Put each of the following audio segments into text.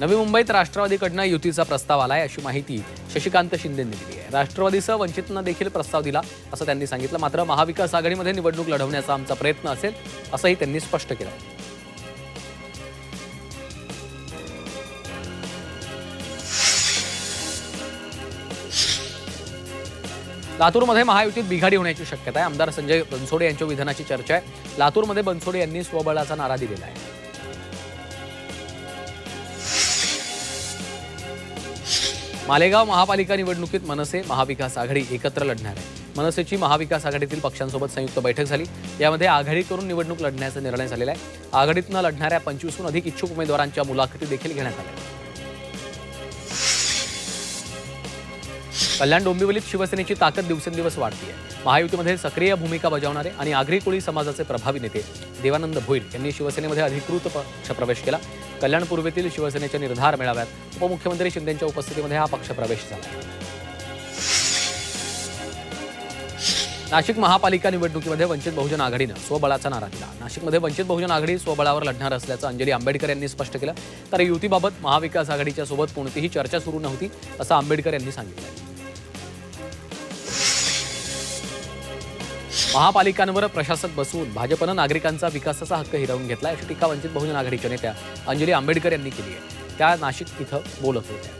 नवी मुंबईत राष्ट्रवादीकडनं युतीचा प्रस्ताव आलाय अशी माहिती शशिकांत शिंदेंनी दिली आहे. राष्ट्रवादीसह वंचितनं देखील प्रस्ताव दिला असं त्यांनी सांगितलं. मात्र महाविकास आघाडीमध्ये निवडणूक लढवण्याचा आमचा प्रयत्न असेल असंही त्यांनी स्पष्ट केलं. लातूरमध्ये महायुतीत बिघाडी होण्याची शक्यता आहे. आमदार संजय बनसोडे यांच्या विधानाची चर्चा आहे. लातूरमध्ये बनसोडे यांनी स्वबळाचा नारा दिलेला आहे. मालेगाव महापालिका निवडणुकीत मनसे महाविकास आघाडी एकत्र लढणार आहे. मनसेची महाविकास आघाडीतील पक्षांसोबत संयुक्त बैठक झाली. यामध्ये आघाडी करून निवडणूक लढण्याचा निर्णय झालेला आहे. आघाडीतनं लढणाऱ्या 25हून अधिक इच्छुक उमेदवारांच्या मुलाखती देखील घेण्यात आल्या. कल्याण डोंबिवलीत शिवसेनेची ताकद दिवसेंदिवस वाढते आहे. महायुतीमध्ये सक्रिय भूमिका बजावणारे आणि आगरी कोळी समाजाचे प्रभावी नेते देवानंद भोईर यांनी शिवसेनेमध्ये अधिकृत पक्षप्रवेश केला. कल्याण पूर्वेतील शिवसेनेच्या निर्धार मेळाव्यात उपमुख्यमंत्री शिंदेंच्या उपस्थितीमध्ये हा पक्षप्रवेश झाला. नाशिक महापालिका निवडणुकीमध्ये वंचित बहुजन आघाडीनं स्वबळाचा नारा दिला. नाशिकमध्ये वंचित बहुजन आघाडी स्वबळावर लढणार असल्याचं अंजली आंबेडकर यांनी स्पष्ट केलं. तर युतीबाबत महाविकास आघाडीच्या सोबत कोणतीही चर्चा सुरू नव्हती असं आंबेडकर यांनी सांगितलं. महापालिकांवर प्रशासक बसवून भाजपनं नागरिकांचा विकासाचा हक्क हिरावून घेतला अशी टीका वंचित बहुजन आघाडीच्या नेत्या अंजली आंबेडकर यांनी केली आहे. त्या नाशिक इथं बोलत होत्या.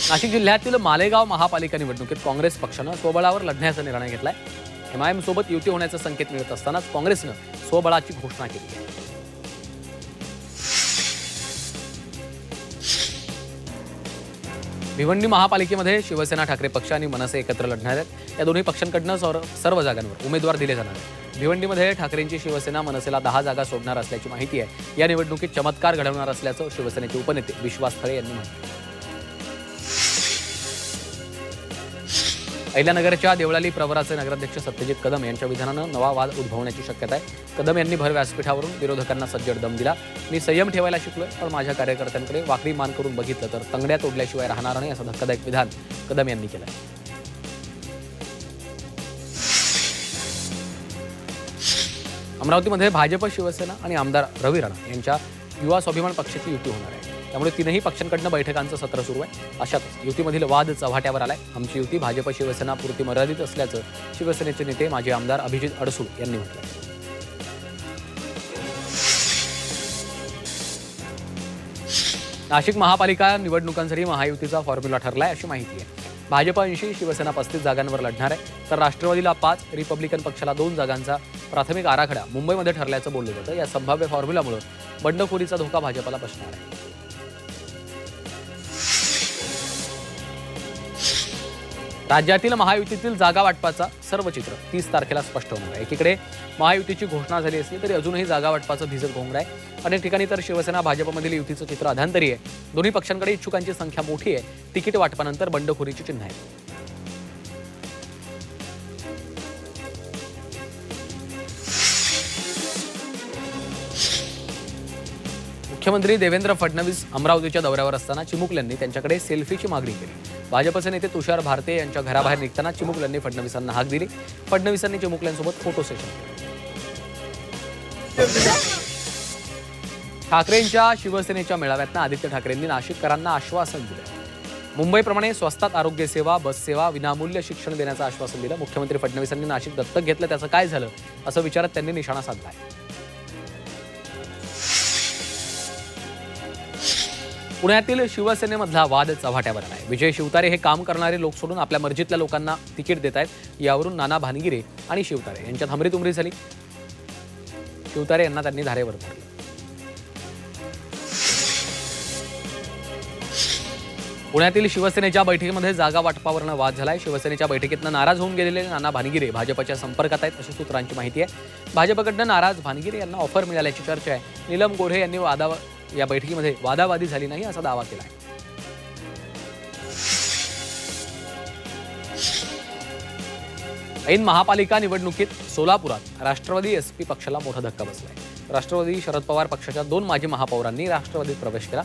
नाशिक जिल्ह्यातील मालेगाव महापालिका निवडणुकीत काँग्रेस पक्षानं स्वबळावर लढण्याचा निर्णय घेतलाय. एमआयएम सोबत युती होण्याचे संकेत मिळत असतानाच काँग्रेसनं स्वबळाची घोषणा केली आहे. भिवंडी महापालिकेमध्ये शिवसेना ठाकरे पक्ष आणि मनसे एकत्र लढणार आहेत. या दोन्ही पक्षांकडनं सर्व जागांवर उमेदवार दिले जाणार आहेत. भिवंडीमध्ये ठाकरेंची शिवसेना मनसेला 10 जागा सोडणार असल्याची माहिती आहे. या निवडणुकीत चमत्कार घडवणार असल्याचं शिवसेनेचे उपनेते विश्वास खळे यांनी म्हटलं. अहिल्यानगरच्या देवळाली प्रवराचे नगराध्यक्ष सत्यजित कदम यांच्या विधानानं नवा वाद उद्भवण्याची शक्यता आहे. कदम यांनी भर व्यासपीठावरून विरोधकांना सज्जड दम दिला. मी संयम ठेवायला शिकलोय, पण माझ्या कार्यकर्त्यांकडे वाकडी मान करून बघितलं तर तंगड्या तोडल्याशिवाय राहणार नाही असं धक्कादायक विधान कदम यांनी केलं. अमरावतीमध्ये भाजप शिवसेना आणि आमदार रवी राणा यांच्या युवा स्वाभिमान पक्षाची युती होणार आहे. त्यामुळे तीनही पक्षांकडनं बैठकांचं सत्र सुरू आहे. अशातच युतीमधील वाद चव्हाट्यावर आलाय. आमची युती भाजप शिवसेना पुरती मर्यादित असल्याचं शिवसेनेचे नेते माजी आमदार अभिजित अडसूळ यांनी म्हटलं. नाशिक महापालिका निवडणुकांसाठी महायुतीचा फॉर्म्युला ठरलाय अशी माहिती आहे. भाजप 80, शिवसेना 35 जागांवर लढणार आहे. तर राष्ट्रवादीला 5, रिपब्लिकन पक्षाला 2 जागांचा प्राथमिक आराखडा मुंबईमध्ये ठरल्याचं बोललं जातं. या संभाव्य फॉर्म्युलामुळे बंडखोरीचा धोका भाजपला बसणार आहे. राज्यातील महायुतीतील जागा वाटपाचा सर्व चित्र 30 तारखेला स्पष्ट होणार आहे. एकीकडे महायुतीची घोषणा झाली असली तरी अजूनही जागा वाटपाचं भिजत घोंगड आहे. अनेक ठिकाणी तर शिवसेना भाजपमधील युतीचं चित्र अधांतरी आहे. दोन्ही पक्षांकडे इच्छुकांची संख्या मोठी आहे. तिकीट वाटपानंतर बंडखोरीची चिन्ह आहेत. मुख्यमंत्री देवेंद्र फडणवीस अमरावतीच्या दौऱ्यावर असताना चिमुकल्यांनी त्यांच्याकडे सेल्फीची मागणी केली. भाजपचे नेते तुषार भारते यांच्या घराबाहेर निघताना चिमुकल्यांनी फडणवीसांना हाक दिली. फडणवीसांनी चिमुकल्यांसोबत फोटो सेशन केलं. ठाकरेंच्या शिवसेनेच्या मेळाव्यातनं आदित्य ठाकरेंनी नाशिककरांना आश्वासन दिलं. मुंबईप्रमाणे स्वस्तात आरोग्य सेवा, बस सेवा, विनामूल्य शिक्षण देण्याचं आश्वासन दिलं. मुख्यमंत्री फडणवीसांनी नाशिक दत्तक घेतलं, त्याचं काय झालं असं विचारत त्यांनी निशाणा साधलाय. पुण्यातील शिवसेनेमधला वाद चव्हाट्यावर आलाय. विजय शिवतारे हे काम करणारे लोक सोडून आपल्या मर्जीतल्या लोकांना तिकीट देत आहेत. यावरून नाना भानगिरे आणि शिवतारे यांच्यात हमरीतुमरी झाली. शिवतारे यांना त्यांनी धारेवर धरलं. पुण्यातील शिवसेनेच्या बैठकीमध्ये जागा वाटपावरनं वाद झालाय. शिवसेनेच्या बैठकीतनं नाराज होऊन गेलेले नाना भानगिरे भाजपच्या संपर्कात आहेत अशी सूत्रांची माहिती आहे. भाजपकडनं नाराज भानगिरे यांना ऑफर मिळाल्याची चर्चा आहे. नीलम गोऱ्हे यांनी या बैठकीमध्ये वादावादी झाली नाही असा दावा केला आहे. ऐन महापालिका निवडणुकीत सोलापुरात राष्ट्रवादी एसपी पक्षाला मोठा धक्का बसलाय. राष्ट्रवादी शरद पवार पक्षाच्या 2 माजी महापौरांनी राष्ट्रवादीत प्रवेश केला.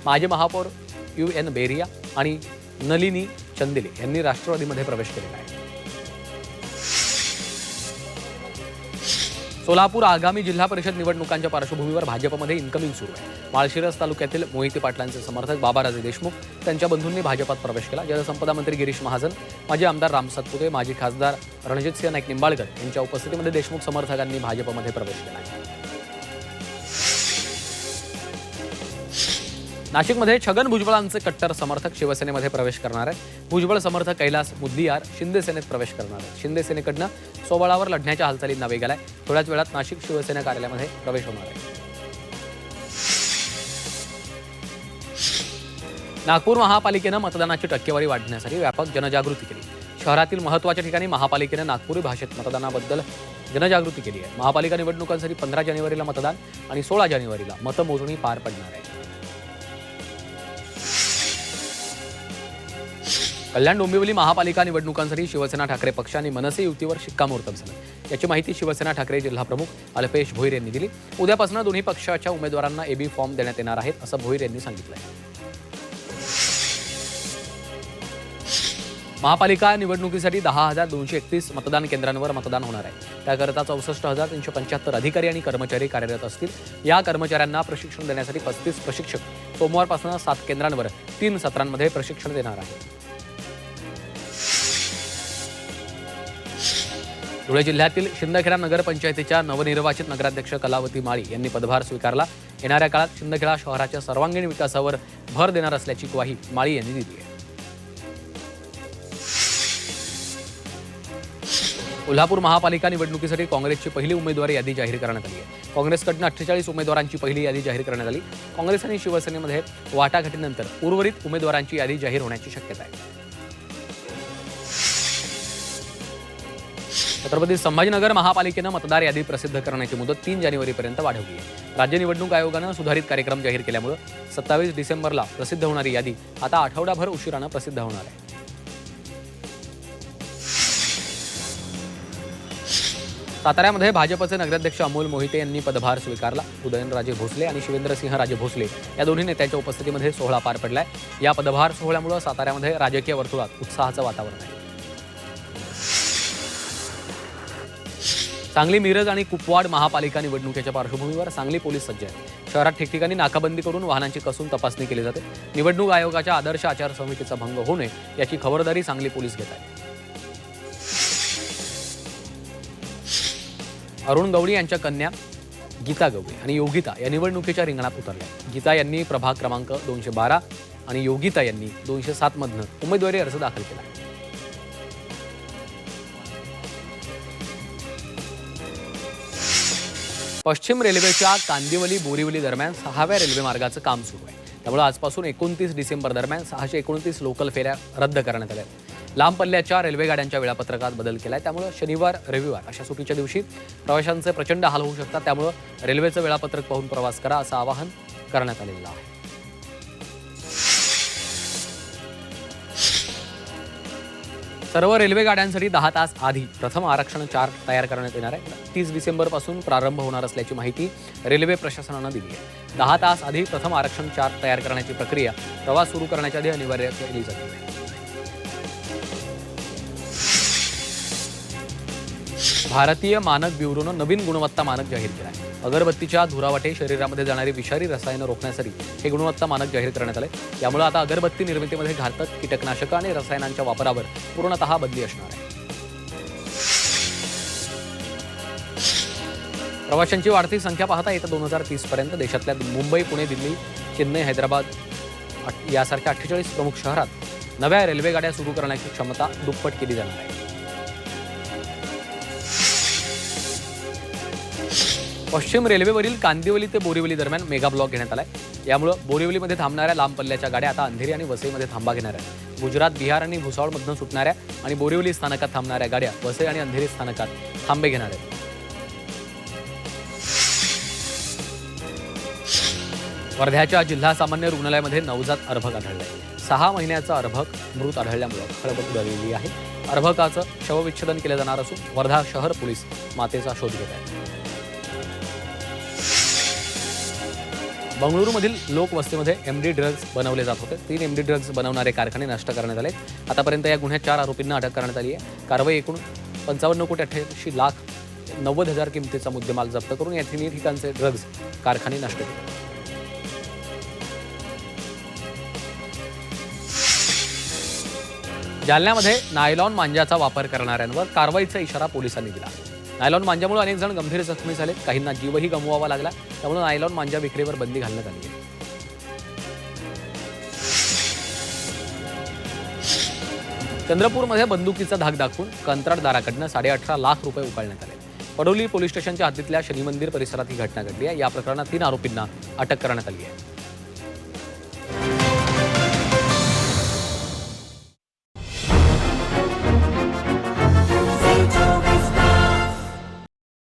माजी महापौर UN बेरिया आणि नलिनी चंदेले यांनी राष्ट्रवादीमध्ये प्रवेश केलेला आहे. सोलापूर आगामी जिल्हा परिषद निवडणुकांच्या पार्श्वभूमीवर भाजपमध्ये इन्कमिंग सुरू आहे. माळशिरस तालुक्यातील मोहिते पाटलांचे समर्थक बाबाराजे देशमुख त्यांच्या बंधूंनी भाजपात प्रवेश केला. जलसंपदा मंत्री गिरीश महाजन, माजी आमदार राम सातपुते, माजी खासदार रणजितसिंह नाईक निंबाळकर यांच्या उपस्थितीमध्ये देशमुख समर्थकांनी भाजपमध्ये प्रवेश केला. नाशिकमध्ये छगन भुजबळांचे कट्टर समर्थक शिवसेनेमध्ये प्रवेश करणार आहेत. भुजबळ समर्थक कैलास मुदलियार शिंदे सेनेत प्रवेश करणार आहेत. शिंदे सेनेकडनं स्वबळावर लढण्याच्या हालचालींना वेग आलाय. थोड्याच वेळात नाशिक शिवसेना कार्यालयामध्ये प्रवेश होणार आहे. नागपूर महापालिकेनं मतदानाची टक्केवारी वाढवण्यासाठी व्यापक जनजागृती केली. शहरातील महत्त्वाच्या ठिकाणी महापालिकेनं नागपुरी भाषेत मतदानाबद्दल जनजागृती केली आहे. महापालिका निवडणुकांसाठी 15 जानेवारीला मतदान आणि 16 जानेवारीला मतमोजणी पार पडणार आहे. कल्याण डोंबिवली महापालिका निवडणुकांसाठी शिवसेना ठाकरे पक्ष आणि मनसे युतीवर शिक्कामोर्तब झालं. याची माहिती शिवसेना ठाकरे जिल्हाप्रमुख अल्पेश भोईर यांनी दिली. उद्यापासून दोन्ही पक्षाच्या उमेदवारांना एबी फॉर्म देण्यात येणार आहेत असं भोईर यांनी सांगितलं. महापालिका निवडणुकीसाठी 10,231 मतदान केंद्रांवर मतदान होणार आहे. त्याकरता 64,375 अधिकारी आणि कर्मचारी कार्यरत असतील. या कर्मचाऱ्यांना प्रशिक्षण देण्यासाठी 35 प्रशिक्षक सोमवारपासून 7 केंद्रांवर 3 सत्रांमध्ये प्रशिक्षण देणार आहेत. धुळे जिल्ह्यातील शिंदखेडा नगरपंचायतीच्या नवनिर्वाचित नगराध्यक्ष कलावती माळी यांनी पदभार स्वीकारला. येणाऱ्या काळात शिंदखेडा शहराच्या सर्वांगीण विकासावर भर देणार असल्याची ग्वाही माळी यांनी दिली आहे. कोल्हापूर महापालिका निवडणुकीसाठी काँग्रेसची पहिली उमेदवारी यादी जाहीर करण्यात आली आहे. काँग्रेसकडून 48 उमेदवारांची पहिली यादी जाहीर करण्यात आली. काँग्रेस आणि शिवसेनेमध्ये वाटाघाटीनंतर उर्वरित उमेदवारांची यादी जाहीर होण्याची शक्यता आहे. छत्रपती संभाजीनगर महापालिकेनं मतदार यादी प्रसिद्ध करण्याची मुदत 3 जानेवारीपर्यंत वाढवली आहे. राज्य निवडणूक आयोगानं सुधारित कार्यक्रम जाहीर केल्यामुळे 27 डिसेंबरला प्रसिद्ध होणारी यादी आता आठवडाभर उशिरानं प्रसिद्ध होणार आहे. साताऱ्यामध्ये भाजपचे नगराध्यक्ष अमोल मोहिते यांनी पदभार स्वीकारला. उदयनराजे भोसले आणि शिवेंद्रसिंहराजे भोसले या दोन्ही नेत्यांच्या उपस्थितीमध्ये सोहळा पार पडलाय. या पदभार सोहळ्यामुळे साताऱ्यामध्ये राजकीय वर्तुळात उत्साहाचं वातावरण आहे. सांगली, मिरज आणि कुपवाड महापालिका निवडणुकीच्या पार्श्वभूमीवर सांगली पोलीस सज्ज आहेत. शहरात ठिकठिकाणी नाकाबंदी करून वाहनांची कसून तपासणी केली जाते. निवडणूक आयोगाच्या आदर्श आचारसंहितेचा भंग होऊ नये याची खबरदारी सांगली पोलीस घेत आहेत. अरुण गवळी यांच्या कन्या गीता गवळी आणि योगिता या निवडणुकीच्या रिंगणात उतरल्या. गीता यांनी प्रभाग क्रमांक 212 आणि योगिता यांनी 207 मधनं उमेदवारी अर्ज दाखल केला. पश्चिम रेल्वेच्या कांदिवली बोरिवली दरम्यान 6व्या रेल्वे मार्गाचं काम सुरू आहे. त्यामुळे आजपासून 29 डिसेंबर दरम्यान 629 लोकल फेऱ्या रद्द करण्यात आल्या. लांब पल्ल्याच्या रेल्वेगाड्यांच्या वेळापत्रकात बदल केलाय. त्यामुळे शनिवार रविवार अशा सुट्टीच्या दिवशी प्रवाशांचे प्रचंड हाल होऊ शकतात. त्यामुळे रेल्वेचं वेळापत्रक पाहून प्रवास करा असं आवाहन करण्यात आलेलं आहे. सर्व रेल्वे गाड्यांसाठी 10 तास आधी प्रथम आरक्षण चार्ट तयार करण्यात येणार आहे. 30 डिसेंबरपासून प्रारंभ होणार असल्याची माहिती रेल्वे प्रशासनानं दिली आहे. 10 तास आधी प्रथम आरक्षण चार्ट तयार करण्याची प्रक्रिया प्रवास सुरू करण्याच्या आधी अनिवार्य केली जाते. भारतीय मानक ब्युरोनं नवीन गुणवत्ता मानक जाहीर केलं आहे. अगरबत्तीच्या धुरावाटे शरीरामध्ये जाणारी विषारी रसायनं रोखण्यासाठी हे गुणवत्ता मानक जाहीर करण्यात आले. यामुळे आता अगरबत्ती निर्मितीमध्ये घातक कीटकनाशकं आणि रसायनांच्या वापरावर पूर्णतः बंदी असणार आहे. प्रवाशांची वाढती संख्या पाहता येत्या 2030 पर्यंत देशातल्या मुंबई, पुणे, दिल्ली, चेन्नई, हैदराबाद यासारख्या 48 प्रमुख शहरात नव्या रेल्वे गाड्या सुरू करण्याची क्षमता दुप्पट केली जाणार आहे. पश्चिम रेल्वेवरील कांदिवली ते बोरिवली दरम्यान मेगा ब्लॉक घेण्यात आलाय. यामुळे बोरिवलीमध्ये थांबणाऱ्या लांब पल्ल्याच्या गाड्या आता अंधेरी आणि वसईमध्ये थांबा घेणार आहेत. गुजरात, बिहार आणि भुसावळमधून सुटणाऱ्या आणि बोरिवली स्थानकात थांबणाऱ्या गाड्या वसई आणि अंधेरी स्थानकात थांबे घेणार आहेत. वर्ध्याच्या जिल्हा सामान्य रुग्णालयामध्ये नवजात अर्भक आढळलाय. 6 महिन्याचा अर्भक मृत आढळल्यामुळे खळबळ उडालेली आहे. अर्भकाचं शवविच्छेदन केलं जाणार असून वर्धा शहर पोलीस मातेचा शोध घेत आहेत. बंगळुरूमधील लोकवस्तीमध्ये एमडी ड्रग्ज बनवले जात होते. 3 एमडी ड्रग्ज बनवणारे कारखाने नष्ट करण्यात आले. आतापर्यंत या गुन्ह्यात 4 आरोपींना अटक करण्यात आली आहे. कारवाई एकूण 55 कोटी 88 लाख 90,000 किमतीचा मुद्देमाल जप्त करून या तिन्ही ठिकाणचे ड्रग्ज कारखाने नष्ट केले. जालन्यामध्ये नायलॉन मांजाचा वापर करणाऱ्यांवर कारवाईचा इशारा पोलिसांनी दिला. नायलॉन मांजामुळे अनेक जण गंभीर जखमी झालेत, काहींना जीवही गमवावा लागला. त्यामुळे नायलॉन मांजा विक्रीवर बंदी घालण्यात आली आहे. चंद्रपूरमध्ये बंदुकीचा धाक दाखवून कंत्राटदाराकडनं 18.5 लाख रुपये उकळण्यात आले. पडोली पोलीस स्टेशनच्या हद्दीतल्या शनी मंदिर परिसरात ही घटना घडली आहे. या प्रकरणात 3 आरोपींना अटक करण्यात आली आहे.